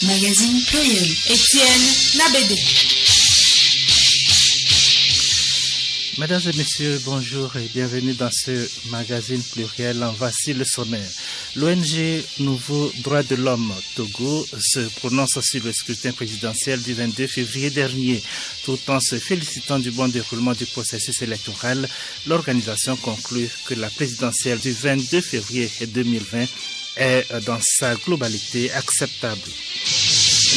Magazine pluriel. Étienne Nabédé. Mesdames et messieurs, bonjour et bienvenue dans ce magazine pluriel. En voici le sommaire. L'ONG Nouveau Droits de l'Homme Togo se prononce sur le scrutin présidentiel du 22 février dernier. Tout en se félicitant du bon déroulement du processus électoral, l'organisation conclut que la présidentielle du 22 février 2020 est dans sa globalité acceptable.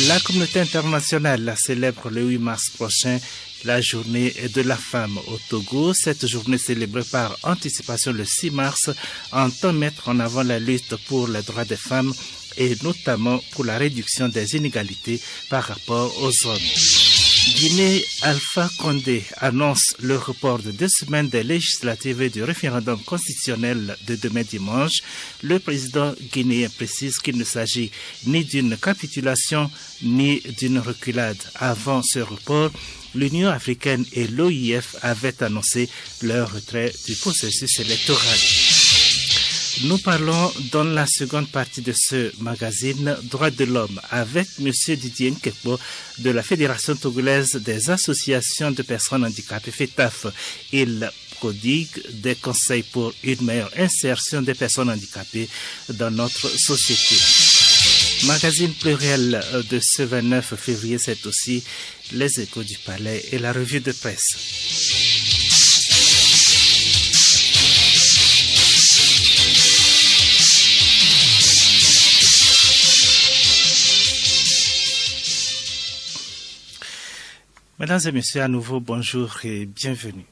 La communauté internationale célèbre le 8 mars prochain la journée de la femme au Togo. Cette journée célébrée par anticipation le 6 mars entend mettre en avant la lutte pour les droits des femmes et notamment pour la réduction des inégalités par rapport aux hommes. Guinée, Alpha Condé annonce le report de 2 semaines des législatives et du référendum constitutionnel de demain dimanche. Le président guinéen précise qu'il ne s'agit ni d'une capitulation ni d'une reculade. Avant ce report, l'Union africaine et l'OIF avaient annoncé leur retrait du processus électoral. Nous parlons dans la seconde partie de ce magazine Droits de l'homme avec M. Didier Nkekpo de la Fédération togolaise des associations de personnes handicapées FETAF. Il prodigue des conseils pour une meilleure insertion des personnes handicapées dans notre société. Magazine pluriel de ce 29 février, c'est aussi les échos du palais et la revue de presse. Mesdames et messieurs, à nouveau, bonjour et bienvenue.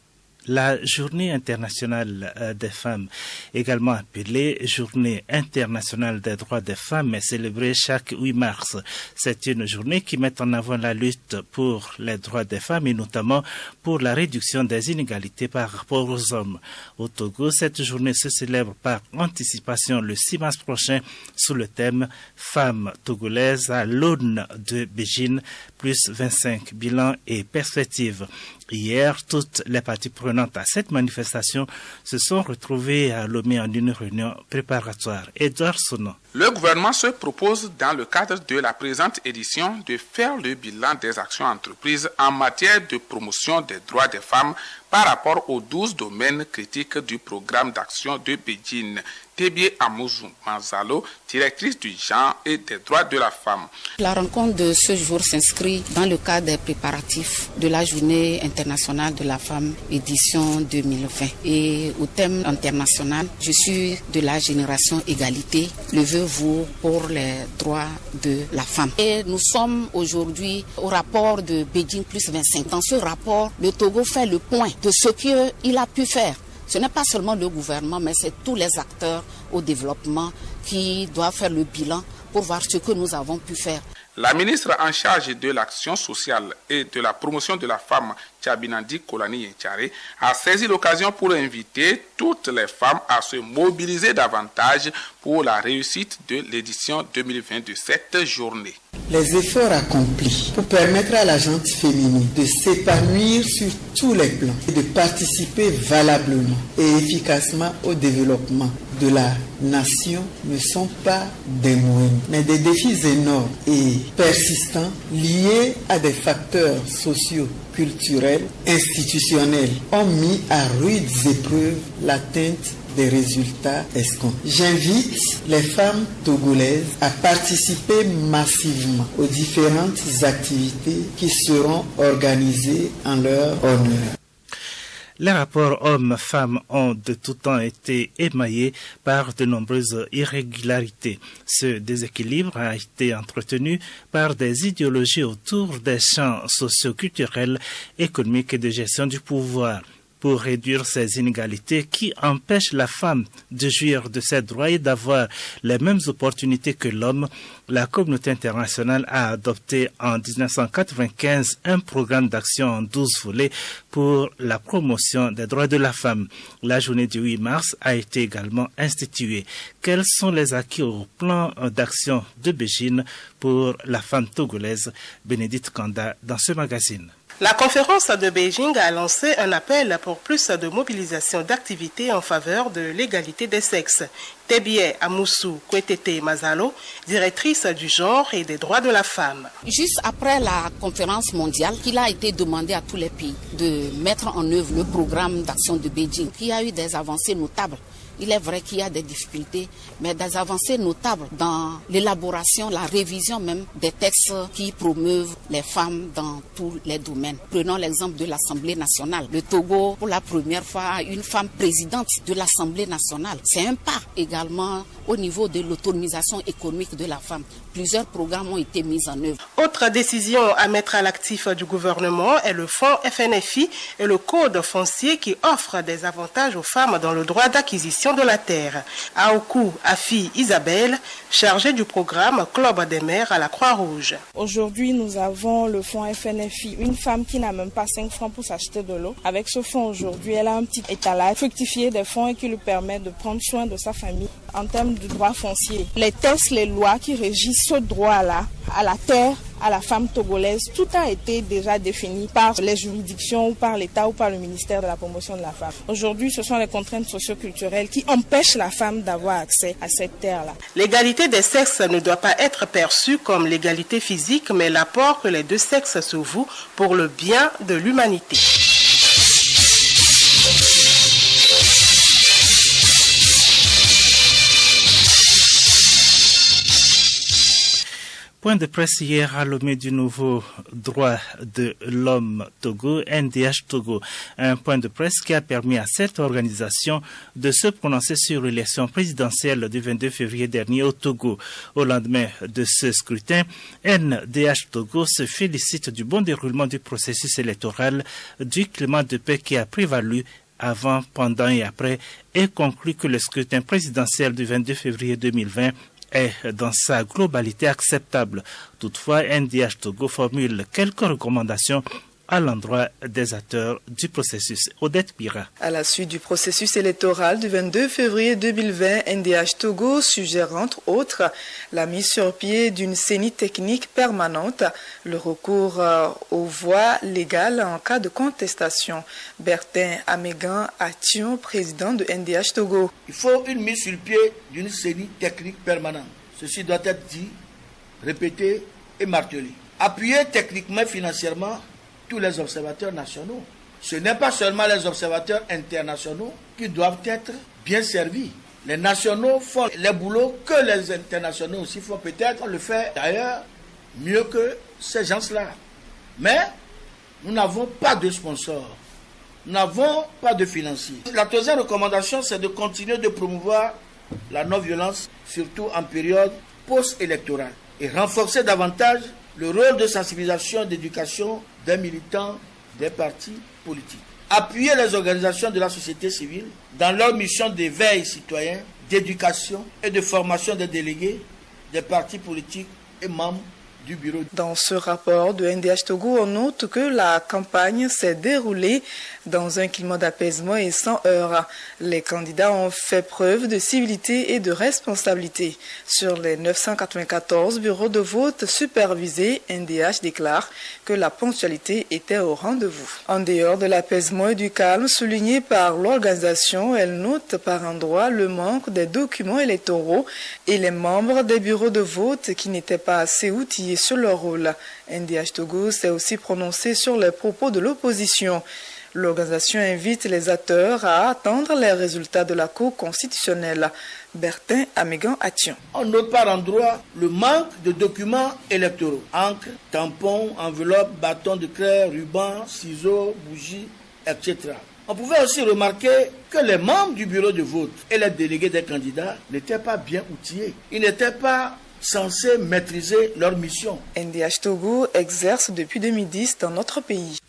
La Journée internationale des femmes, également appelée Journée internationale des droits des femmes, est célébrée chaque 8 mars. C'est une journée qui met en avant la lutte pour les droits des femmes et notamment pour la réduction des inégalités par rapport aux hommes. Au Togo, cette journée se célèbre par anticipation le 6 mars prochain sous le thème Femmes togolaises à l'aune de Beijing, plus 25 bilans et perspectives. Hier, toutes les parties prenantes à cette manifestation se sont retrouvées à Lomé en une réunion préparatoire. Edouard Sonon. Le gouvernement se propose, dans le cadre de la présente édition, de faire le bilan des actions entreprises en matière de promotion des droits des femmes par rapport aux 12 domaines critiques du programme d'action de Beijing. Tébie Amouzou Manzalo, directrice du genre et des droits de la femme. La rencontre de ce jour s'inscrit dans le cadre des préparatifs de la Journée internationale de la femme édition 2020. Et au thème international, je suis de la génération égalité, levez-vous pour les droits de la femme. Et nous sommes aujourd'hui au rapport de Beijing plus 25. Dans ce rapport, le Togo fait le point de ce qu'il a pu faire. Ce n'est pas seulement le gouvernement, mais c'est tous les acteurs au développement qui doivent faire le bilan pour voir ce que nous avons pu faire. La ministre en charge de l'action sociale et de la promotion de la femme, Tchabinandi Kolani Yenchare, a saisi l'occasion pour inviter toutes les femmes à se mobiliser davantage pour la réussite de l'édition 2020 de cette journée. Les efforts accomplis pour permettre à la gente féminine de s'épanouir sur tous les plans et de participer valablement et efficacement au développement de la nation ne sont pas des moyens, mais des défis énormes et persistants liés à des facteurs sociaux, culturels, institutionnels ont mis à rudes épreuves l'atteinte des résultats escomptés. J'invite les femmes togolaises à participer massivement aux différentes activités qui seront organisées en leur honneur. Les rapports hommes-femmes ont de tout temps été émaillés par de nombreuses irrégularités. Ce déséquilibre a été entretenu par des idéologies autour des champs socio-culturels, économiques et de gestion du pouvoir. Pour réduire ces inégalités qui empêchent la femme de jouir de ses droits et d'avoir les mêmes opportunités que l'homme, la communauté internationale a adopté en 1995 un programme d'action en 12 volets pour la promotion des droits de la femme. La journée du 8 mars a été également instituée. Quels sont les acquis au plan d'action de Beijing pour la femme togolaise? Bénédicte Kanda dans ce magazine. La conférence de Beijing a lancé un appel pour plus de mobilisation d'activités en faveur de l'égalité des sexes. Tebie Amoussou Kwetete Mazalo, directrice du genre et des droits de la femme. Juste après la conférence mondiale, il a été demandé à tous les pays de mettre en œuvre le programme d'action de Beijing, qui a eu des avancées notables. Il est vrai qu'il y a des difficultés, mais des avancées notables dans l'élaboration, la révision même des textes qui promeuvent les femmes dans tous les domaines. Prenons l'exemple de l'Assemblée nationale. Le Togo, pour la première fois, a une femme présidente de l'Assemblée nationale. C'est un pas également au niveau de l'autonomisation économique de la femme. Plusieurs programmes ont été mis en œuvre. Autre décision à mettre à l'actif du gouvernement est le fonds FNFI et le code foncier qui offre des avantages aux femmes dans le droit d'acquisition de la terre. Aoku Afi Isabelle, chargée du programme Club des mères à la Croix-Rouge. Aujourd'hui, nous avons le fonds FNFI, une femme qui n'a même pas 5 francs pour s'acheter de l'eau. Avec ce fonds aujourd'hui, elle a un petit étalage fructifié des fonds et qui lui permet de prendre soin de sa famille en termes de droit foncier. Les textes, les lois qui régissent ce droit-là à la terre, à la femme togolaise, tout a été déjà défini par les juridictions ou par l'État ou par le ministère de la promotion de la femme. Aujourd'hui, ce sont les contraintes socioculturelles qui empêchent la femme d'avoir accès à cette terre-là. L'égalité des sexes ne doit pas être perçue comme l'égalité physique, mais l'apport que les deux sexes se vouent pour le bien de l'humanité. Point de presse hier à Lomé du nouveau droit de l'homme Togo, NDH Togo. Un point de presse qui a permis à cette organisation de se prononcer sur l'élection présidentielle du 22 février dernier au Togo. Au lendemain de ce scrutin, NDH Togo se félicite du bon déroulement du processus électoral, du climat de paix qui a prévalu avant, pendant et après, et conclut que le scrutin présidentiel du 22 février 2020 est dans sa globalité acceptable. Toutefois, NDH Togo formule quelques recommandations à l'endroit des acteurs du processus. Odette Pira. À la suite du processus électoral du 22 février 2020, NDH Togo suggère entre autres la mise sur pied d'une CENI technique permanente, le recours aux voies légales en cas de contestation. Bertin Amégan Athion, président de NDH Togo. Il faut une mise sur pied d'une CENI technique permanente. Ceci doit être dit, répété et martelé. Appuyer techniquement et financièrement tous les observateurs nationaux. Ce n'est pas seulement les observateurs internationaux qui doivent être bien servis. Les nationaux font les boulots que les internationaux aussi font, peut-être le faire d'ailleurs mieux que ces gens-là. Mais nous n'avons pas de sponsors, nous n'avons pas de financiers. La deuxième recommandation, c'est de continuer de promouvoir la non-violence, surtout en période post-électorale, et renforcer davantage le rôle de sensibilisation et d'éducation des militants des partis politiques. Appuyer les organisations de la société civile dans leur mission d'éveil citoyen, d'éducation et de formation des délégués des partis politiques et membres du bureau. Dans ce rapport de NDH Togo, on note que la campagne s'est déroulée dans un climat d'apaisement et sans heurts. Les candidats ont fait preuve de civilité et de responsabilité. Sur les 994 bureaux de vote supervisés, NDH déclare que la ponctualité était au rendez-vous. En dehors de l'apaisement et du calme souligné par l'organisation, elle note par endroits le manque des documents électoraux et les membres des bureaux de vote qui n'étaient pas assez outillés sur leur rôle. NDH Togo s'est aussi prononcé sur les propos de l'opposition. L'organisation invite les acteurs à attendre les résultats de la Cour constitutionnelle. Bertin Amégan Athion. On note par endroit le manque de documents électoraux. Encre, tampons, enveloppes, bâtons de craie, rubans, ciseaux, bougies, etc. On pouvait aussi remarquer que les membres du bureau de vote et les délégués des candidats n'étaient pas bien outillés. Ils n'étaient pas censés maîtriser leur mission. NDH Togo exerce depuis 2010 dans notre pays.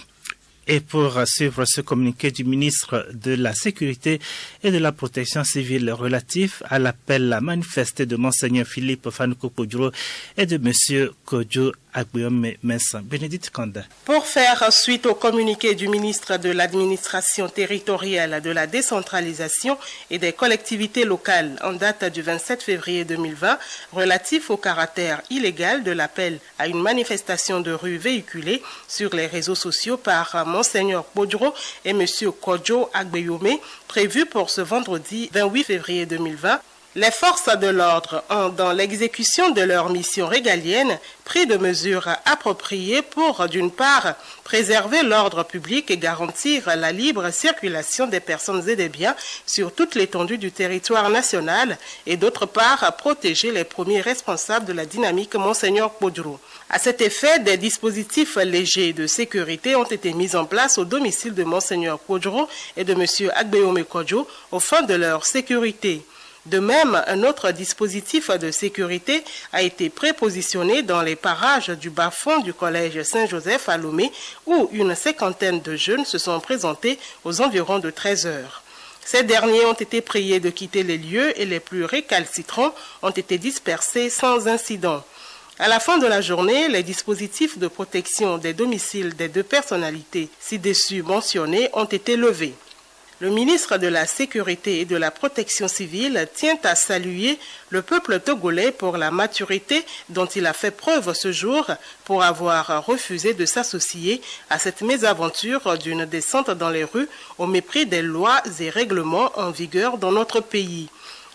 Et pour suivre ce communiqué du ministre de la Sécurité et de la Protection civile relatif à l'appel à manifester de Monseigneur Philippe Fanouko Kodjo et de Monsieur Kodjo Agbeome Mensan. Bénédicte Kanda. Pour faire suite au communiqué du ministre de l'Administration territoriale, de la décentralisation et des collectivités locales en date du 27 février 2020 relatif au caractère illégal de l'appel à une manifestation de rue véhiculée sur les réseaux sociaux par Monseigneur Podro et M. Kodjo Agbeome, prévu pour ce vendredi 28 février 2020, les forces de l'ordre ont, dans l'exécution de leur mission régalienne, pris de mesures appropriées pour, d'une part, préserver l'ordre public et garantir la libre circulation des personnes et des biens sur toute l'étendue du territoire national et, d'autre part, protéger les premiers responsables de la dynamique Monseigneur Podro. À cet effet, des dispositifs légers de sécurité ont été mis en place au domicile de Monseigneur Podro et de M. Agbeome Kodjo aux fins de leur sécurité. De même, un autre dispositif de sécurité a été prépositionné dans les parages du bas-fond du collège Saint-Joseph à Lomé, où une cinquantaine de jeunes se sont présentés aux environs de 13 heures. Ces derniers ont été priés de quitter les lieux et les plus récalcitrants ont été dispersés sans incident. À la fin de la journée, les dispositifs de protection des domiciles des deux personnalités ci-dessus mentionnées ont été levés. Le ministre de la Sécurité et de la Protection civile tient à saluer le peuple togolais pour la maturité dont il a fait preuve ce jour pour avoir refusé de s'associer à cette mésaventure d'une descente dans les rues au mépris des lois et règlements en vigueur dans notre pays.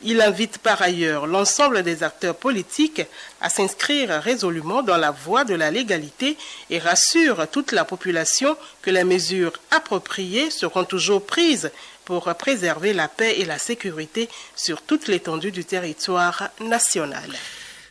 Il invite par ailleurs l'ensemble des acteurs politiques à s'inscrire résolument dans la voie de la légalité et rassure toute la population que les mesures appropriées seront toujours prises pour préserver la paix et la sécurité sur toute l'étendue du territoire national.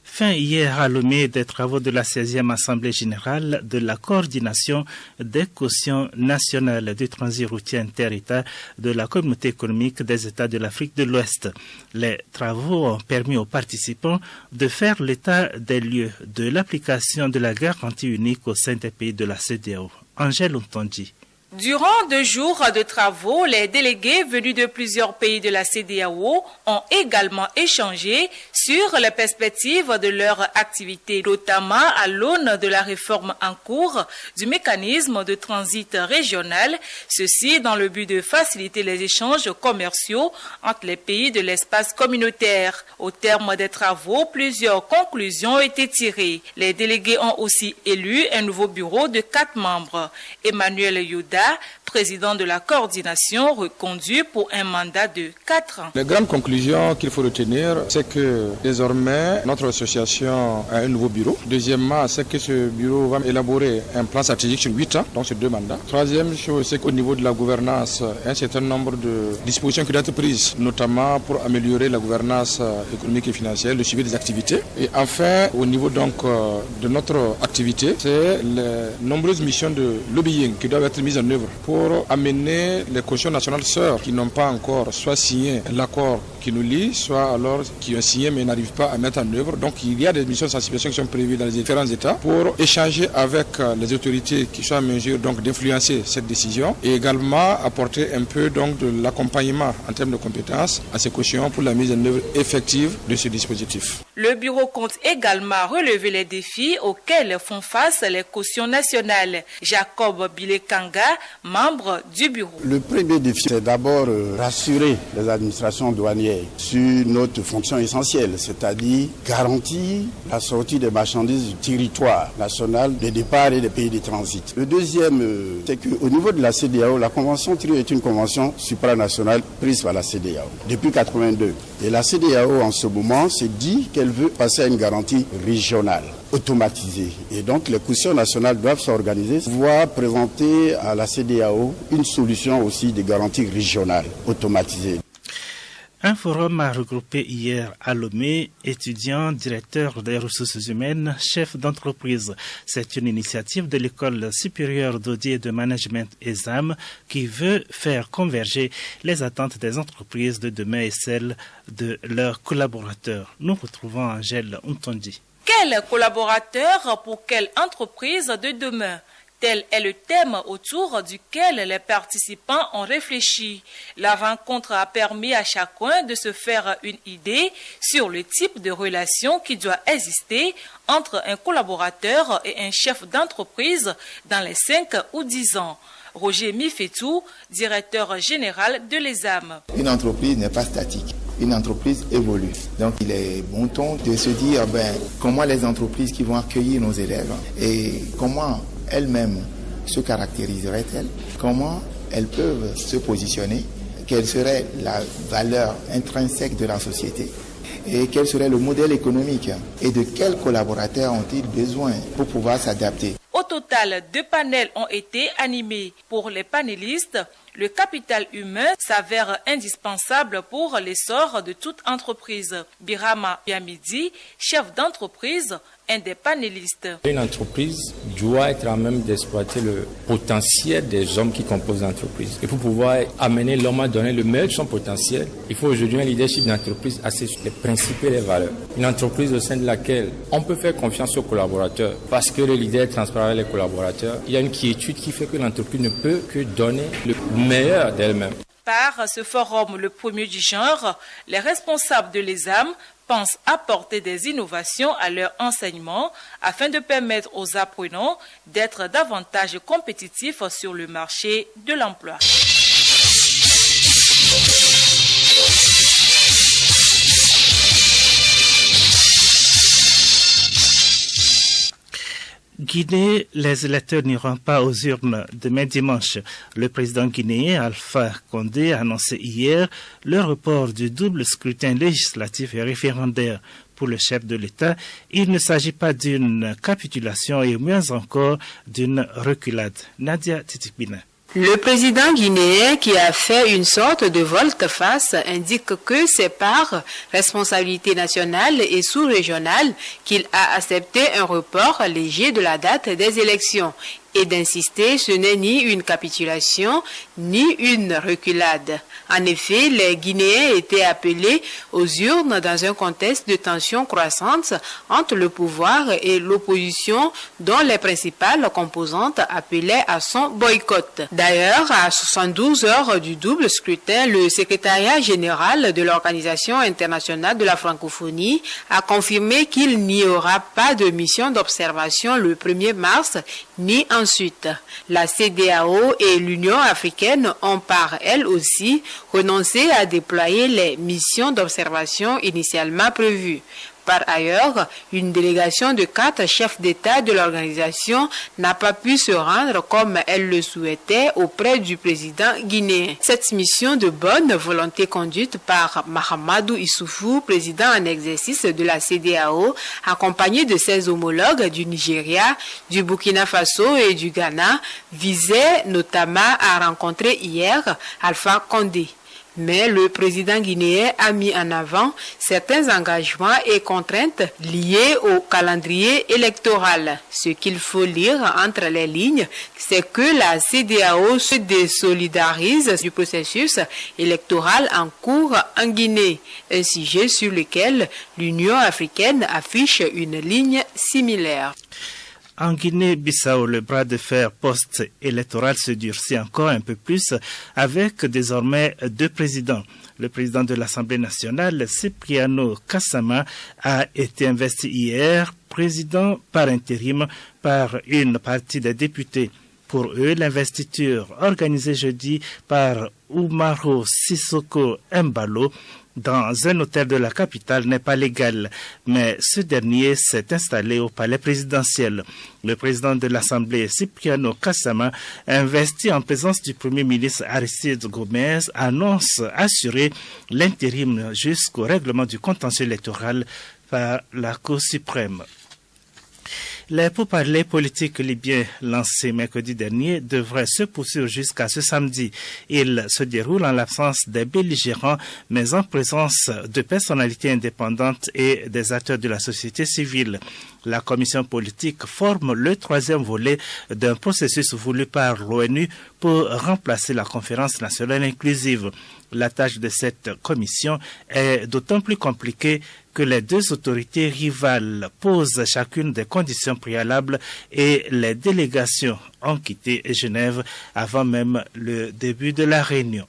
Fin hier à Lomé des travaux de la 16e Assemblée générale de la coordination des cautions nationales du transit routier inter-État de la communauté économique des États de l'Afrique de l'Ouest. Les travaux ont permis aux participants de faire l'état des lieux de l'application de la garantie unique au sein des pays de la CEDEAO. Angèle Ontondi. Durant 2 jours de travaux, les délégués venus de plusieurs pays de la CEDEAO ont également échangé sur les perspectives de leur activité, notamment à l'aune de la réforme en cours du mécanisme de transit régional, ceci dans le but de faciliter les échanges commerciaux entre les pays de l'espace communautaire. Au terme des travaux, plusieurs conclusions ont été tirées. Les délégués ont aussi élu un nouveau bureau de 4 membres. Emmanuel Yoda, président de la coordination, reconduit pour un mandat de 4 ans. Les grandes conclusions qu'il faut retenir, c'est que désormais, notre association a un nouveau bureau. Deuxièmement, c'est que ce bureau va élaborer un plan stratégique sur 8 ans, donc sur 2 mandats. Troisième chose, c'est qu'au niveau de la gouvernance, un certain nombre de dispositions qui doivent être prises, notamment pour améliorer la gouvernance économique et financière, le suivi des activités. Et enfin, au niveau donc de notre activité, c'est les nombreuses missions de lobbying qui doivent être mises en œuvre pour amener les cautions nationales sœurs qui n'ont pas encore soit signé l'accord qui nous lie, soit alors qui ont signé mais n'arrivent pas à mettre en œuvre. Donc il y a des missions de sensibilisation qui sont prévues dans les différents États pour échanger avec les autorités qui sont en mesure donc d'influencer cette décision et également apporter un peu donc de l'accompagnement en termes de compétences à ces cautions pour la mise en œuvre effective de ce dispositif. Le bureau compte également relever les défis auxquels font face les cautions nationales. Jacob Bilekanga, membre du bureau. Le premier défi, c'est d'abord rassurer les administrations douanières sur notre fonction essentielle, c'est-à-dire garantir la sortie des marchandises du territoire national, des départs et des pays de transit. Le deuxième, c'est qu'au niveau de la CEDEAO, la convention TRIO est une convention supranationale prise par la CEDEAO depuis 1982. Et la CEDEAO, en ce moment, se dit qu'elle veut passer à une garantie régionale, automatisée. Et donc, les cautions nationales doivent s'organiser, pouvoir présenter à la CEDEAO une solution aussi de garantie régionale, automatisée. Un forum a regroupé hier à Lomé étudiants, directeurs des ressources humaines, chefs d'entreprise. C'est une initiative de l'École supérieure d'audit et de management ESAM qui veut faire converger les attentes des entreprises de demain et celles de leurs collaborateurs. Nous retrouvons Angèle Ontondi. Quels collaborateurs pour quelle entreprise de demain? Tel est le thème autour duquel les participants ont réfléchi. La rencontre a permis à chacun de se faire une idée sur le type de relation qui doit exister entre un collaborateur et un chef d'entreprise dans les 5 ou 10 ans. Roger Mifetou, directeur général de l'ESAM. Une entreprise n'est pas statique. Une entreprise évolue. Donc il est bon ton de se dire comment les entreprises qui vont accueillir nos élèves et comment elles-mêmes se caractériseraient-elles, comment elles peuvent se positionner, quelle serait la valeur intrinsèque de la société et quel serait le modèle économique et de quels collaborateurs ont-ils besoin pour pouvoir s'adapter. Au total, 2 panels ont été animés. Pour les panélistes, le capital humain s'avère indispensable pour l'essor de toute entreprise. Birama Yamidi, chef d'entreprise, un des panélistes. Une entreprise doit être à même d'exploiter le potentiel des hommes qui composent l'entreprise. Et pour pouvoir amener l'homme à donner le meilleur de son potentiel, il faut aujourd'hui un leadership d'entreprise assez sur les principes et les valeurs. Une entreprise au sein de laquelle on peut faire confiance aux collaborateurs parce que le leader est transparent avec les collaborateurs. Il y a une quiétude qui fait que l'entreprise ne peut que donner le meilleur d'elle-même. Par ce forum, le premier du genre, les responsables de l'ESAM pensent apporter des innovations à leur enseignement afin de permettre aux apprenants d'être davantage compétitifs sur le marché de l'emploi. Guinée, les électeurs n'iront pas aux urnes demain dimanche. Le président guinéen Alpha Condé a annoncé hier le report du double scrutin législatif et référendaire. Pour le chef de l'État, il ne s'agit pas d'une capitulation et moins encore d'une reculade. Nadia Titikbina. Le président guinéen, qui a fait une sorte de volte-face, indique que c'est par responsabilité nationale et sous-régionale qu'il a accepté un report léger de la date des élections et d'insister, ce n'est ni une capitulation ni une reculade. En effet, les Guinéens étaient appelés aux urnes dans un contexte de tension croissante entre le pouvoir et l'opposition, dont les principales composantes appelaient à son boycott. D'ailleurs, à 72 heures du double scrutin, le secrétariat général de l'Organisation internationale de la francophonie a confirmé qu'il n'y aura pas de mission d'observation le 1er mars, ni ensuite. La CEDEAO et l'Union africaine ont par elles aussi renoncé à déployer les missions d'observation initialement prévues. Par ailleurs, une délégation de 4 chefs d'État de l'organisation n'a pas pu se rendre comme elle le souhaitait auprès du président guinéen. Cette mission de bonne volonté conduite par Mahamadou Issoufou, président en exercice de la CEDEAO, accompagné de ses homologues du Nigeria, du Burkina Faso et du Ghana, visait notamment à rencontrer hier Alpha Condé. Mais le président guinéen a mis en avant certains engagements et contraintes liés au calendrier électoral. Ce qu'il faut lire entre les lignes, c'est que la CEDEAO se désolidarise du processus électoral en cours en Guinée, un sujet sur lequel l'Union africaine affiche une ligne similaire. En Guinée-Bissau, le bras de fer post-électoral se durcit encore un peu plus avec désormais 2 présidents. Le président de l'Assemblée nationale, Cipriano Kassama, a été investi hier président par intérim par une partie des députés. Pour eux, l'investiture organisée jeudi par Umaro Sissoko Embalo dans un hôtel de la capitale n'est pas légal, mais ce dernier s'est installé au palais présidentiel. Le président de l'Assemblée, Cipriano Kassama, investi en présence du Premier ministre Aristide Gomez, annonce assurer l'intérim jusqu'au règlement du contentieux électoral par la Cour suprême. Les pourparlers politiques libyens lancés mercredi dernier devraient se poursuivre jusqu'à ce samedi. Ils se déroulent en l'absence des belligérants, mais en présence de personnalités indépendantes et des acteurs de la société civile. La commission politique forme le 3e volet d'un processus voulu par l'ONU pour remplacer la conférence nationale inclusive. La tâche de cette commission est d'autant plus compliquée que les deux autorités rivales posent chacune des conditions préalables et les délégations ont quitté Genève avant même le début de la réunion.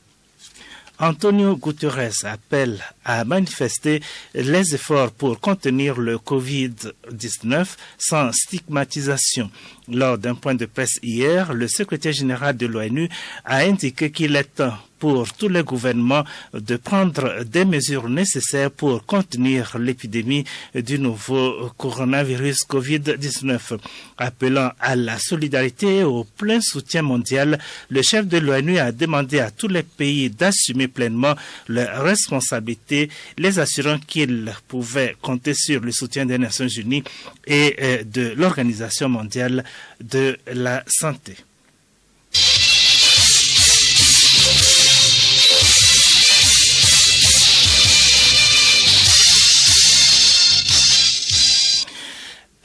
Antonio Guterres appelle à manifester les efforts pour contenir le Covid-19 sans stigmatisation. Lors d'un point de presse hier, le secrétaire général de l'ONU a indiqué qu'il est temps pour tous les gouvernements de prendre des mesures nécessaires pour contenir l'épidémie du nouveau coronavirus Covid-19. Appelant à la solidarité et au plein soutien mondial, le chef de l'ONU a demandé à tous les pays d'assumer pleinement leurs responsabilités, les assurant qu'ils pouvaient compter sur le soutien des Nations Unies et de l'Organisation mondiale de la santé.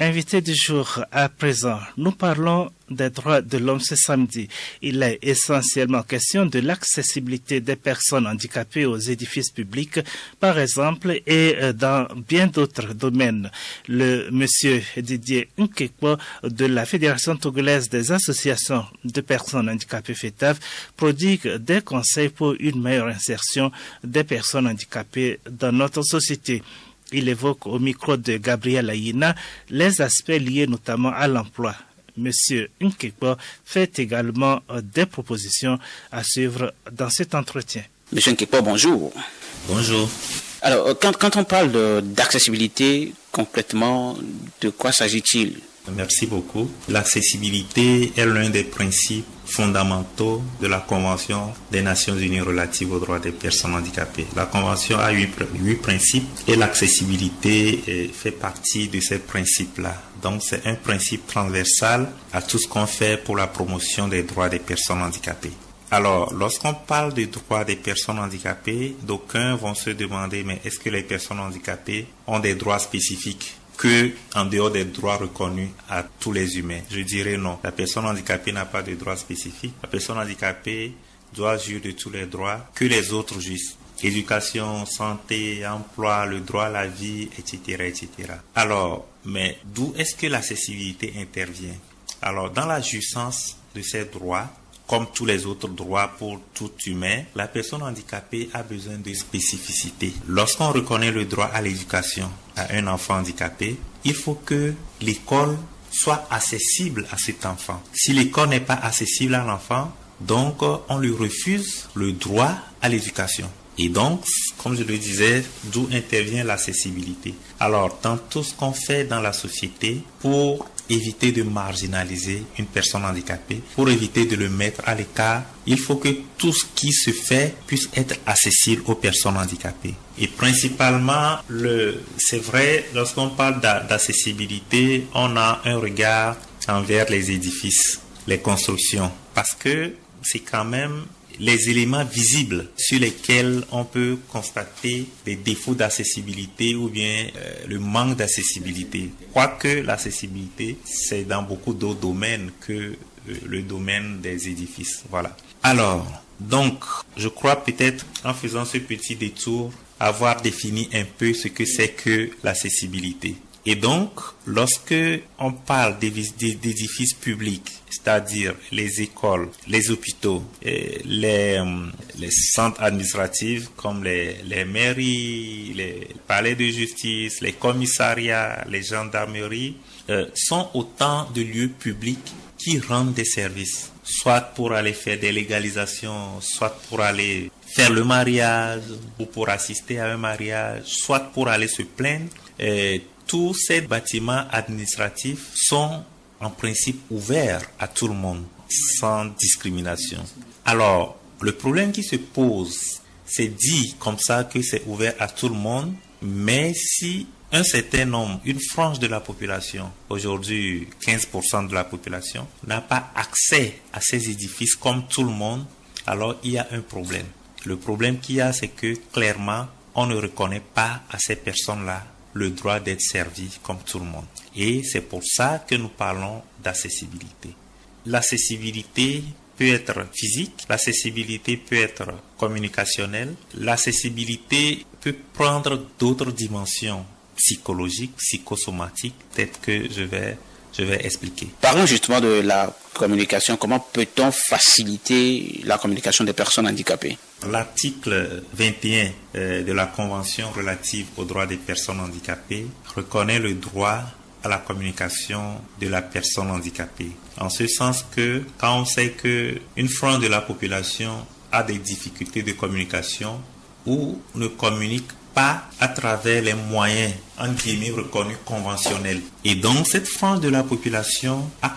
Invité du jour à présent, nous parlons des droits de l'homme ce samedi. Il est essentiellement question de l'accessibilité des personnes handicapées aux édifices publics, par exemple, et dans bien d'autres domaines. Le monsieur Didier Nkekpo de la Fédération togolaise des associations de personnes handicapées FETAF prodigue des conseils pour une meilleure insertion des personnes handicapées dans notre société. Il évoque au micro de Gabriel Ayina les aspects liés notamment à l'emploi. Monsieur Nkekpo fait également des propositions à suivre dans cet entretien. Monsieur Nkekpo, bonjour. Bonjour. Alors, quand on parle d'accessibilité, concrètement, de quoi s'agit-il? Merci beaucoup. L'accessibilité est l'un des principes fondamentaux de la Convention des Nations Unies relative aux droits des personnes handicapées. La Convention a 8 principes et l'accessibilité fait partie de ces principes-là. Donc c'est un principe transversal à tout ce qu'on fait pour la promotion des droits des personnes handicapées. Alors, lorsqu'on parle des droits des personnes handicapées, d'aucuns vont se demander, mais est-ce que les personnes handicapées ont des droits spécifiques que en dehors des droits reconnus à tous les humains? Je dirais non. La personne handicapée n'a pas de droits spécifiques. La personne handicapée doit jouir de tous les droits que les autres jouissent. Éducation, santé, emploi, le droit à la vie, etc., etc. Alors, mais d'où est-ce que l'accessibilité intervient? Alors, dans la jouissance de ces droits, comme tous les autres droits pour tout humain, la personne handicapée a besoin de spécificité. Lorsqu'on reconnaît le droit à l'éducation à un enfant handicapé, il faut que l'école soit accessible à cet enfant. Si l'école n'est pas accessible à l'enfant, donc on lui refuse le droit à l'éducation. Et donc, comme je le disais, d'où intervient l'accessibilité. Alors, dans tout ce qu'on fait dans la société pour éviter de marginaliser une personne handicapée, pour éviter de le mettre à l'écart, il faut que tout ce qui se fait puisse être accessible aux personnes handicapées. Et principalement, c'est vrai, lorsqu'on parle d'accessibilité, on a un regard envers les édifices, les constructions, parce que c'est quand même les éléments visibles sur lesquels on peut constater des défauts d'accessibilité ou bien le manque d'accessibilité. Quoique l'accessibilité, c'est dans beaucoup d'autres domaines que le domaine des édifices. Voilà. Alors, donc, je crois peut-être en faisant ce petit détour, avoir défini un peu ce que c'est que l'accessibilité. Et donc, lorsque on parle d'édifices publics, c'est-à-dire les écoles, les hôpitaux, les centres administratifs comme les mairies, les palais de justice, les commissariats, les gendarmeries, sont autant de lieux publics qui rendent des services, soit pour aller faire des légalisations, soit pour aller faire le mariage ou pour assister à un mariage, soit pour aller se plaindre. Tous ces bâtiments administratifs sont en principe ouverts à tout le monde, sans discrimination. Alors, le problème qui se pose, c'est dit comme ça que c'est ouvert à tout le monde, mais si un certain nombre, une frange de la population, aujourd'hui 15% de la population, n'a pas accès à ces édifices comme tout le monde, alors il y a un problème. Le problème qu'il y a, c'est que clairement, on ne reconnaît pas à ces personnes-là le droit d'être servi comme tout le monde. Et c'est pour ça que nous parlons d'accessibilité. L'accessibilité peut être physique, l'accessibilité peut être communicationnelle, l'accessibilité peut peut prendre d'autres dimensions psychologiques, psychosomatiques, peut-être que je vais expliquer. Parlons justement de la communication. Comment peut-on faciliter la communication des personnes handicapées? L'article 21 de la Convention relative aux droits des personnes handicapées reconnaît le droit à la communication de la personne handicapée. En ce sens que quand on sait qu'une frange de la population a des difficultés de communication ou ne communique pas à travers les moyens en guillemets reconnus conventionnels. Et donc cette frange de la population a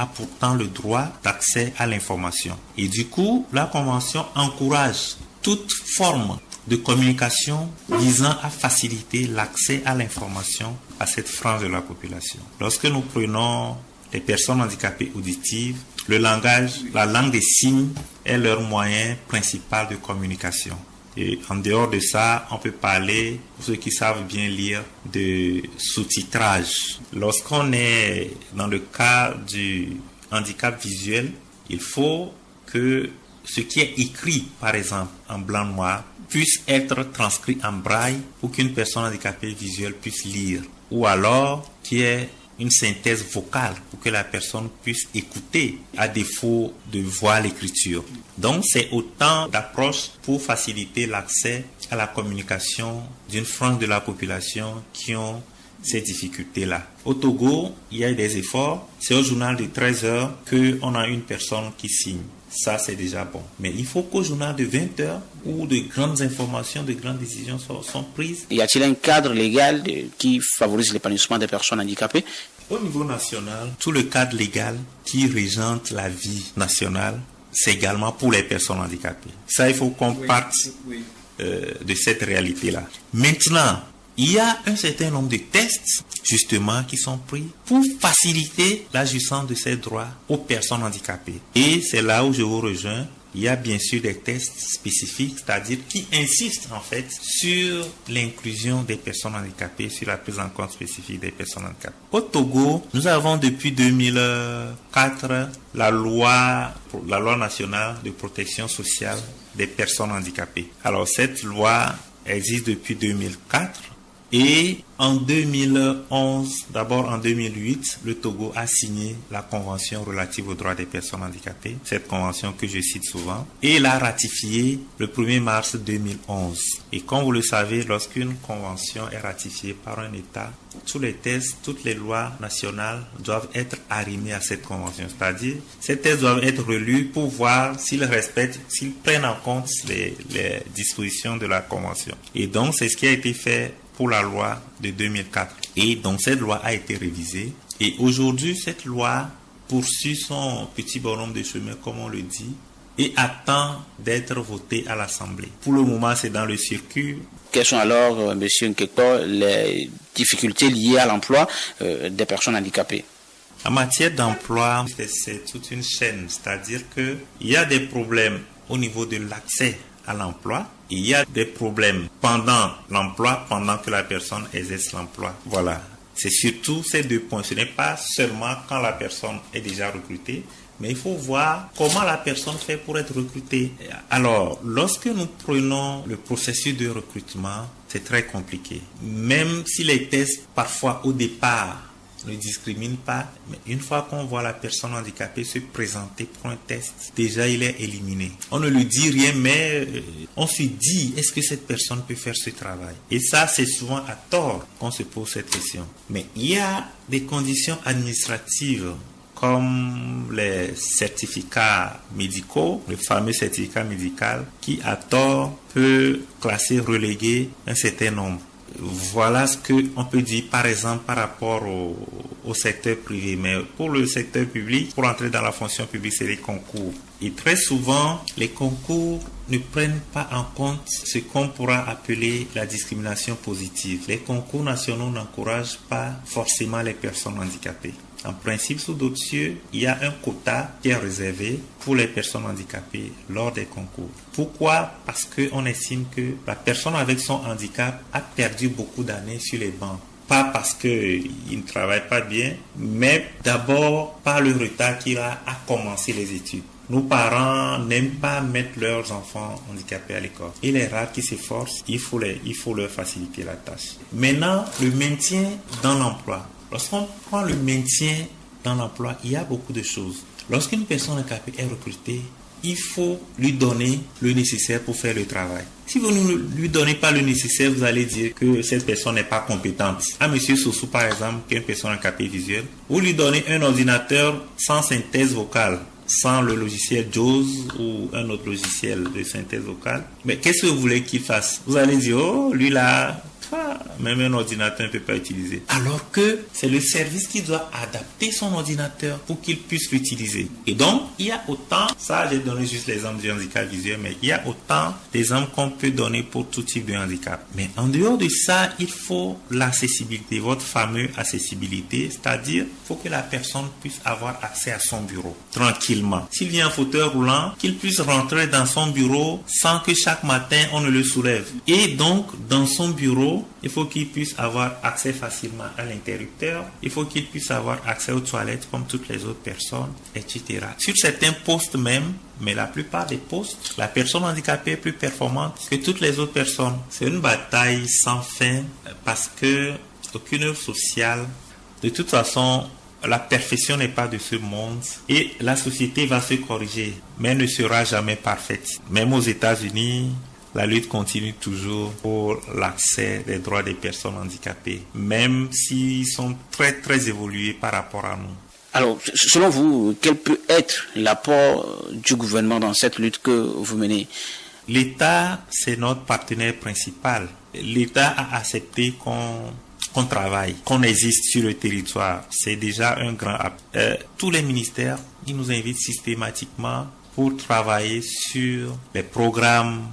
pourtant le droit d'accès à l'information. Et du coup, la Convention encourage toute forme de communication visant à faciliter l'accès à l'information à cette frange de la population. Lorsque nous prenons les personnes handicapées auditives, le langage, la langue des signes est leur moyen principal de communication. Et en dehors de ça, on peut parler, pour ceux qui savent bien lire, de sous-titrage. Lorsqu'on est dans le cas du handicap visuel, il faut que ce qui est écrit, par exemple, en blanc-noir, puisse être transcrit en braille pour qu'une personne handicapée visuelle puisse lire. Ou alors, qu'il y ait une synthèse vocale pour que la personne puisse écouter à défaut de voir l'écriture. Donc c'est autant d'approches pour faciliter l'accès à la communication d'une frange de la population qui ont ces difficultés-là. Au Togo, il y a des efforts. C'est au journal de 13 heures qu'on a une personne qui signe. Ça, c'est déjà bon. Mais il faut qu'au journal de 20 heures, où de grandes informations, de grandes décisions sont prises. Y a-t-il un cadre légal qui favorise l'épanouissement des personnes handicapées? Au niveau national, tout le cadre légal qui régente la vie nationale, c'est également pour les personnes handicapées. Ça, il faut qu'on parte de cette réalité-là. Maintenant, il y a un certain nombre de tests, justement, qui sont pris pour faciliter la jouissance de ces droits aux personnes handicapées. Et c'est là où je vous rejoins. Il y a bien sûr des tests spécifiques, c'est-à-dire qui insistent en fait sur l'inclusion des personnes handicapées, sur la prise en compte spécifique des personnes handicapées. Au Togo, nous avons depuis 2004 la loi nationale de protection sociale des personnes handicapées. Alors cette loi existe depuis 2004. Et en 2011, d'abord en 2008, le Togo a signé la Convention relative aux droits des personnes handicapées, cette convention que je cite souvent, et l'a ratifiée le 1er mars 2011. Et comme vous le savez, lorsqu'une convention est ratifiée par un État, tous les textes, toutes les lois nationales doivent être arrimés à cette convention. C'est-à-dire, ces textes doivent être relus pour voir s'ils respectent, s'ils prennent en compte les dispositions de la convention. Et donc, c'est ce qui a été fait pour la loi de 2004. Et donc cette loi a été révisée. Et aujourd'hui, cette loi poursuit son petit bonhomme de chemin, comme on le dit, et attend d'être votée à l'Assemblée. Pour le moment, c'est dans le circuit. Quelles sont alors, M. Nkekpo, les difficultés liées à l'emploi des personnes handicapées? En matière d'emploi, c'est toute une chaîne. C'est-à-dire qu'il y a des problèmes au niveau de l'accès à l'emploi. Il y a des problèmes pendant l'emploi, pendant que la personne exerce l'emploi. Voilà. C'est surtout ces deux points. Ce n'est pas seulement quand la personne est déjà recrutée, mais il faut voir comment la personne fait pour être recrutée. Alors, lorsque nous prenons le processus de recrutement, c'est très compliqué. Même si les tests, parfois au départ, ne discrimine pas, mais une fois qu'on voit la personne handicapée se présenter pour un test, déjà il est éliminé. On ne lui dit rien, mais on se dit, est-ce que cette personne peut faire ce travail? Et ça, c'est souvent à tort qu'on se pose cette question. Mais il y a des conditions administratives comme les certificats médicaux, le fameux certificat médical, qui à tort peut classer, reléguer un certain nombre. Voilà ce qu'on peut dire par exemple par rapport au secteur privé. Mais pour le secteur public, pour entrer dans la fonction publique, c'est les concours. Et très souvent, les concours ne prennent pas en compte ce qu'on pourra appeler la discrimination positive. Les concours nationaux n'encouragent pas forcément les personnes handicapées. En principe, sous d'autres cieux, il y a un quota qui est réservé pour les personnes handicapées lors des concours. Pourquoi? Parce qu'on estime que la personne avec son handicap a perdu beaucoup d'années sur les bancs. Pas parce qu'il ne travaille pas bien, mais d'abord par le retard qu'il a à commencer les études. nos parents n'aiment pas mettre leurs enfants handicapés à l'école. Il est rare qu'ils s'efforcent, il faut leur faciliter la tâche. Maintenant, le maintien dans l'emploi. Lorsqu'on prend le maintien dans l'emploi, il y a beaucoup de choses. Lorsqu'une personne handicapée est recrutée, il faut lui donner le nécessaire pour faire le travail. Si vous ne lui donnez pas le nécessaire, vous allez dire que cette personne n'est pas compétente. À M. Sossou, par exemple, qui est une personne handicapée visuelle, vous lui donnez un ordinateur sans synthèse vocale, sans le logiciel JAWS ou un autre logiciel de synthèse vocale. Mais qu'est-ce que vous voulez qu'il fasse? Vous allez dire, oh, lui là, même un ordinateur ne peut pas utiliser. Alors que c'est le service qui doit adapter son ordinateur pour qu'il puisse l'utiliser. Et donc, il y a autant, ça j'ai donné juste l'exemple du handicap visuel, mais il y a autant d'exemples qu'on peut donner pour tout type de handicap. Mais en dehors de ça, il faut l'accessibilité, votre fameuse accessibilité, c'est-à-dire il faut que la personne puisse avoir accès à son bureau tranquillement. S'il vient en fauteuil roulant, qu'il puisse rentrer dans son bureau sans que chaque matin on ne le soulève. Et donc, dans son bureau, il faut qu'il puisse avoir accès facilement à l'interrupteur, il faut qu'il puisse avoir accès aux toilettes comme toutes les autres personnes, etc. Sur certains postes même, mais la plupart des postes, la personne handicapée est plus performante que toutes les autres personnes. C'est une bataille sans fin parce que aucune œuvre sociale, de toute façon, la perfection n'est pas de ce monde et la société va se corriger, mais ne sera jamais parfaite. Même aux États-Unis, la lutte continue toujours pour l'accès des droits des personnes handicapées, même s'ils sont très très évolués par rapport à nous. Alors, selon vous, quel peut être l'apport du gouvernement dans cette lutte que vous menez? L'État, c'est notre partenaire principal. L'État a accepté qu'on travaille, qu'on existe sur le territoire. C'est déjà un grand apport. Tous les ministères, ils nous invitent systématiquement pour travailler sur les programmes,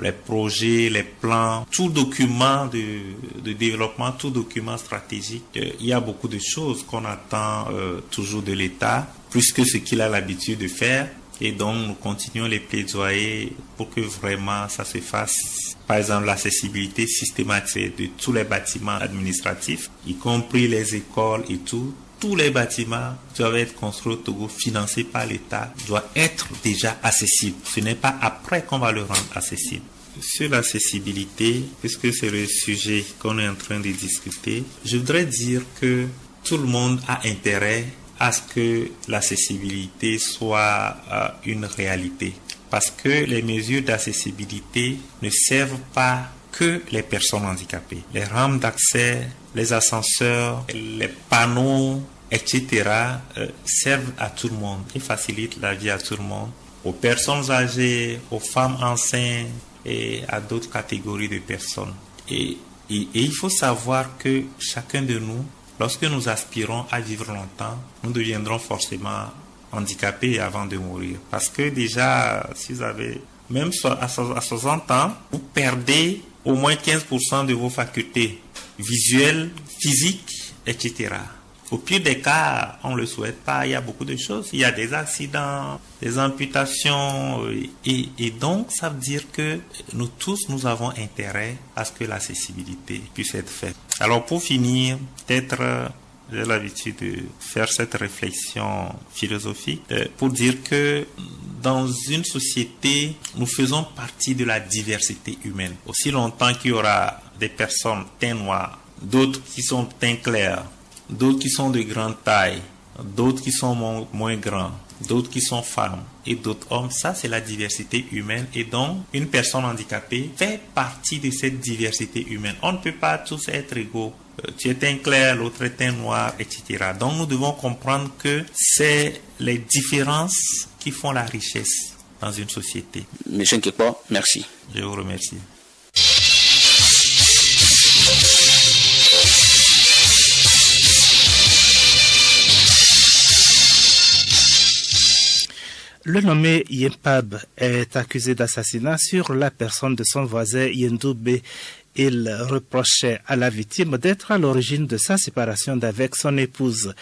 les projets, les plans, tout document de développement, tout document stratégique. Il y a beaucoup de choses qu'on attend toujours de l'État, plus que ce qu'il a l'habitude de faire. Et donc, nous continuons les plaidoyer pour que vraiment ça se fasse. Par exemple, l'accessibilité systématique de tous les bâtiments administratifs, y compris les écoles et tout. Tous les bâtiments doivent être construits au Togo, financés par l'État, doivent être déjà accessibles. Ce n'est pas après qu'on va le rendre accessible. Sur l'accessibilité, puisque c'est le sujet qu'on est en train de discuter, je voudrais dire que tout le monde a intérêt à ce que l'accessibilité soit une réalité. Parce que les mesures d'accessibilité ne servent pas que les personnes handicapées. Les rampes d'accès, les ascenseurs, les panneaux, etc. Servent à tout le monde et facilitent la vie à tout le monde, aux personnes âgées, aux femmes enceintes et à d'autres catégories de personnes. Et il faut savoir que chacun de nous, lorsque nous aspirons à vivre longtemps, nous deviendrons forcément handicapés avant de mourir. Parce que déjà, si vous avez, même à 60 ans, vous perdez au moins 15% de vos facultés visuelles, physiques, etc. Au pire des cas, on ne le souhaite pas, il y a beaucoup de choses. Il y a des accidents, des amputations, et donc ça veut dire que nous tous, nous avons intérêt à ce que l'accessibilité puisse être faite. Alors pour finir, peut-être j'ai l'habitude de faire cette réflexion philosophique pour dire que dans une société, nous faisons partie de la diversité humaine. Aussi longtemps qu'il y aura des personnes teint noir, d'autres qui sont teint clair, d'autres qui sont de grande taille, d'autres qui sont moins grands, d'autres qui sont femmes et d'autres hommes, ça c'est la diversité humaine. Et donc, une personne handicapée fait partie de cette diversité humaine. On ne peut pas tous être égaux. Tu es teint clair, l'autre est teint noir, etc. Donc nous devons comprendre que c'est les différences qui font la richesse dans une société. Monsieur Nkekpo, merci. Je vous remercie. Le nommé Yempab est accusé d'assassinat sur la personne de son voisin Yendoube. Il reprochait à la victime d'être à l'origine de sa séparation d'avec son épouse.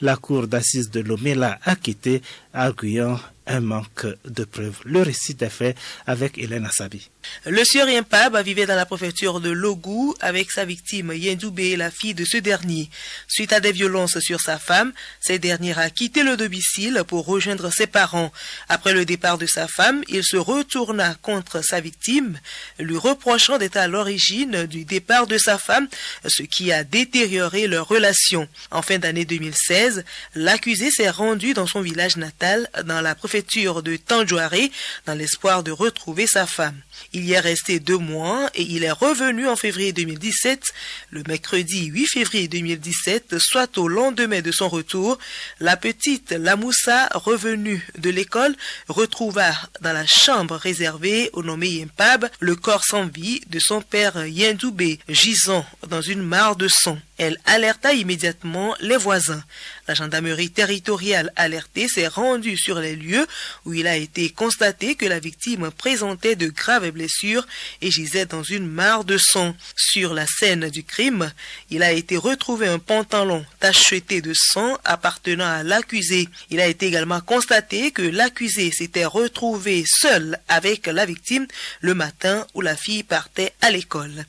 La cour d'assises de Lomé l'a acquitté, arguant un manque de preuves. Le récit des faits avec Hélène Assabi. Le sieur Yempab vivait dans la préfecture de Logou avec sa victime Yendoubé, la fille de ce dernier. Suite à des violences sur sa femme, cette dernière a quitté le domicile pour rejoindre ses parents. Après le départ de sa femme, il se retourna contre sa victime, lui reprochant d'être à l'origine du départ de sa femme, ce qui a détérioré leur relation. En fin d'année 2016, l'accusé s'est rendu dans son village natal, dans la préfecture de Tandjouaré, dans l'espoir de retrouver sa femme. Il y est resté 2 mois et il est revenu en février 2017. Le mercredi 8 février 2017, soit au lendemain de son retour, la petite Lamoussa, revenue de l'école, retrouva dans la chambre réservée au nommé Yempab le corps sans vie de son père Yendoubé, gisant dans une mare de sang. Elle alerta immédiatement les voisins. La gendarmerie territoriale alertée s'est rendue sur les lieux où il a été constaté que la victime présentait de graves blessures et gisait dans une mare de sang. Sur la scène du crime, il a été retrouvé un pantalon tacheté de sang appartenant à l'accusé. Il a été également constaté que l'accusé s'était retrouvé seul avec la victime le matin où la fille partait à l'école.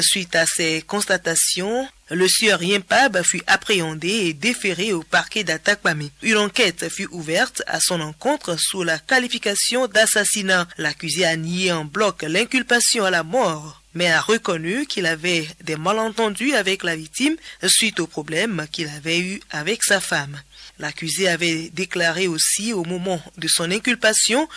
Suite à ces constatations, le sieur Yempab fut appréhendé et déféré au parquet d'Atakpamé. Une enquête fut ouverte à son encontre sous la qualification d'assassinat. L'accusé a nié en bloc l'inculpation à la mort, mais a reconnu qu'il avait des malentendus avec la victime suite aux problèmes qu'il avait eus avec sa femme. L'accusé avait déclaré aussi au moment de son inculpation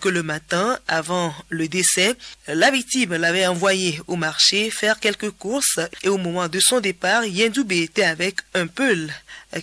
que le matin, avant le décès, la victime l'avait envoyé au marché faire quelques courses et au moment de son départ, Yendoubé était avec un peul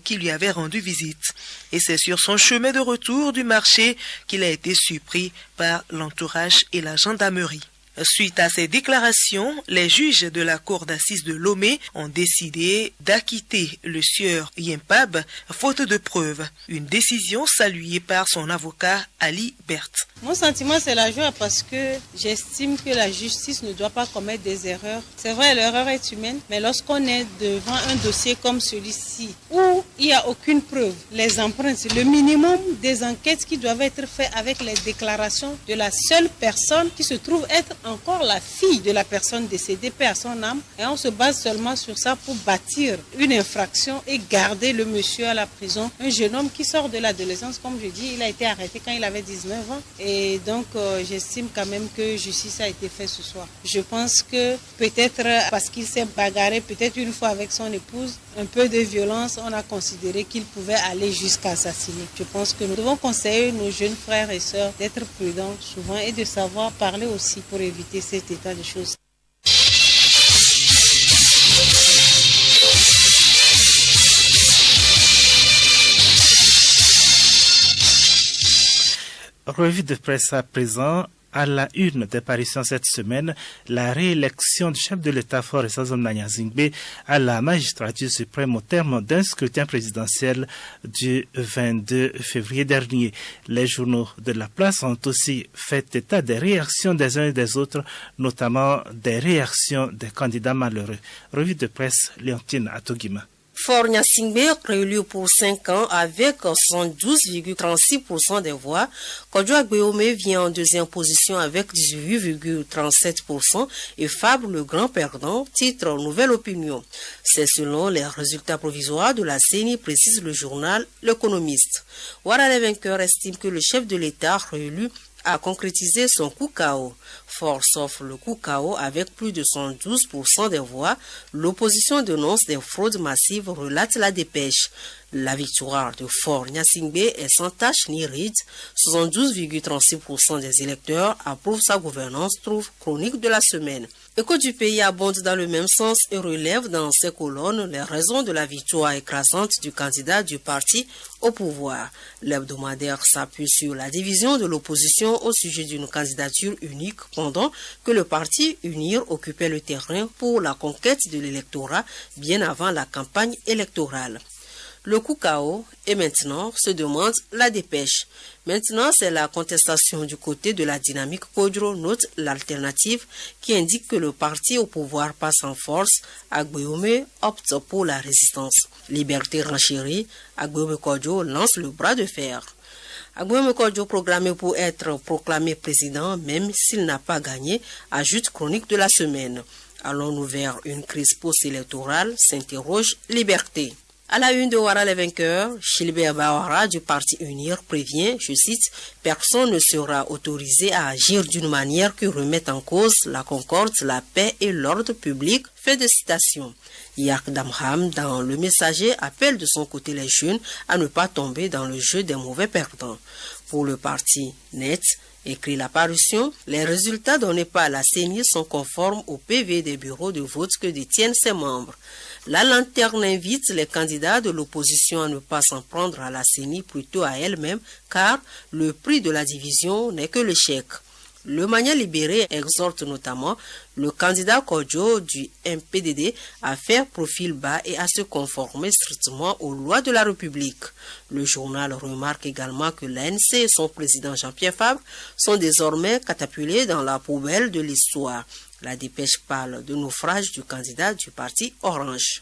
qui lui avait rendu visite. Et c'est sur son chemin de retour du marché qu'il a été surpris par l'entourage et la gendarmerie. Suite à ces déclarations, les juges de la cour d'assises de Lomé ont décidé d'acquitter le sieur Yempab faute de preuves. Une décision saluée par son avocat Ali Berthe. Mon sentiment, c'est la joie parce que j'estime que la justice ne doit pas commettre des erreurs. C'est vrai, l'erreur est humaine, mais lorsqu'on est devant un dossier comme celui-ci, où il n'y a aucune preuve, les empreintes, le minimum des enquêtes qui doivent être faites avec les déclarations de la seule personne qui se trouve être encore la fille de la personne décédée, paix à son âme, et on se base seulement sur ça pour bâtir une infraction et garder le monsieur à la prison. Un jeune homme qui sort de l'adolescence, comme je dis, il a été arrêté quand il avait 19 ans, et donc j'estime quand même que justice a été faite ce soir. Je pense que peut-être parce qu'il s'est bagarré peut-être une fois avec son épouse, un peu de violence, on a considéré qu'il pouvait aller jusqu'à assassiner. Je pense que nous devons conseiller nos jeunes frères et sœurs d'être prudents souvent et de savoir parler aussi pour éviter cet état de choses. Revue de presse à présent. À la une des parutions cette semaine, la réélection du chef de l'État Faure Essazom Gnassingbé à la magistrature suprême au terme d'un scrutin présidentiel du 22 février dernier. Les journaux de la place ont aussi fait état des réactions des uns et des autres, notamment des réactions des candidats malheureux. Revue de presse, Léontine Atogima. Faure Gnassingbé, réélu pour 5 ans avec 112,36% des voix. Kodjo Agbeome vient en deuxième position avec 18,37% et Fabre, le grand perdant, titre Nouvelle Opinion. C'est selon les résultats provisoires de la CENI, précise le journal L'Économiste. Voilà, les vainqueurs estiment que le chef de l'État réélu a concrétisé son coup KO. Force offre le coup KO avec plus de 112% des voix. L'opposition dénonce des fraudes massives, relate la dépêche. La victoire de Faure Gnassingbé est sans tache ni ride. 72,36% des électeurs approuvent sa gouvernance, trouve chronique de la semaine. Écho du pays abonde dans le même sens et relève dans ses colonnes les raisons de la victoire écrasante du candidat du parti au pouvoir. L'hebdomadaire s'appuie sur la division de l'opposition au sujet d'une candidature unique pendant que le parti UNIR occupait le terrain pour la conquête de l'électorat bien avant la campagne électorale. Le coup KO et maintenant, se demande la dépêche. Maintenant, c'est la contestation du côté de la dynamique. Kodjo note l'alternative qui indique que le parti au pouvoir passe en force. Agbeome opte pour la résistance. Liberté renchérie, Agbeome Kodjo lance le bras de fer. Agboué Kodjo programmé pour être proclamé président, même s'il n'a pas gagné, ajoute chronique de la semaine. Allons-nous vers une crise post-électorale, s'interroge Liberté. À la une de Ouara les vainqueurs, Chilbert Bawara du parti UNIR prévient, je cite, « Personne ne sera autorisé à agir d'une manière qui remette en cause la concorde, la paix et l'ordre public ». Fin de citation. Yak Damham, dans Le Messager, appelle de son côté les jeunes à ne pas tomber dans le jeu des mauvais perdants. Pour le parti NET, écrit la parution, les résultats donnés par la CENI sont conformes au PV des bureaux de vote que détiennent ses membres. La lanterne invite les candidats de l'opposition à ne pas s'en prendre à la CENI, plutôt à elle-même, car le prix de la division n'est que l'échec. Le Mania libéré exhorte notamment le candidat Kodjo du MPDD à faire profil bas et à se conformer strictement aux lois de la République. Le journal remarque également que l'ANC et son président Jean-Pierre Fabre sont désormais catapulés dans la poubelle de l'histoire. La dépêche parle de naufrage du candidat du parti Orange.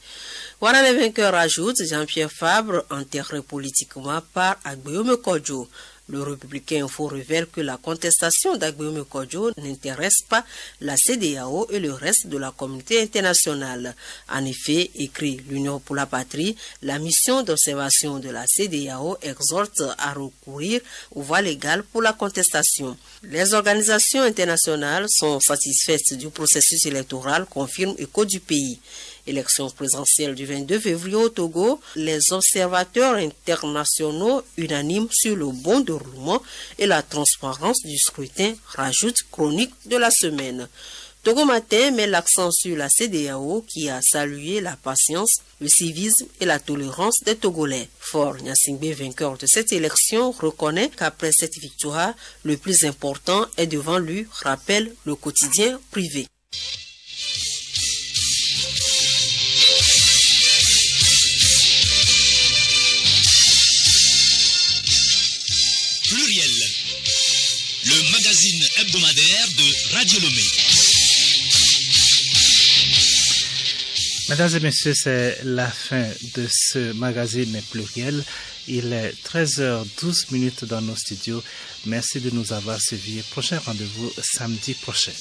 Voilà, les vainqueurs ajoutent Jean-Pierre Fabre enterré politiquement par Agboué Kodjo. Le Républicain Info révèle que la contestation d'Agboué Kodjo n'intéresse pas la CEDEAO et le reste de la communauté internationale. En effet, écrit l'Union pour la patrie, la mission d'observation de la CEDEAO exhorte à recourir aux voies légales pour la contestation. Les organisations internationales sont satisfaites du processus électoral, confirme Écho du pays. Élection présidentielle du 22 février au Togo, les observateurs internationaux unanimes sur le bon déroulement et la transparence du scrutin, rajoute chronique de la semaine. Togo Matin met l'accent sur la CEDEAO qui a salué la patience, le civisme et la tolérance des Togolais. Fort Gnassingbé, vainqueur de cette élection, reconnaît qu'après cette victoire, le plus important est devant lui, rappelle le quotidien privé. Pluriel, le magazine hebdomadaire de Radio Lomé. Mesdames et messieurs, c'est la fin de ce magazine Pluriel. Il est 13h12 dans nos studios. Merci de nous avoir suivis. Prochain rendez-vous samedi prochain.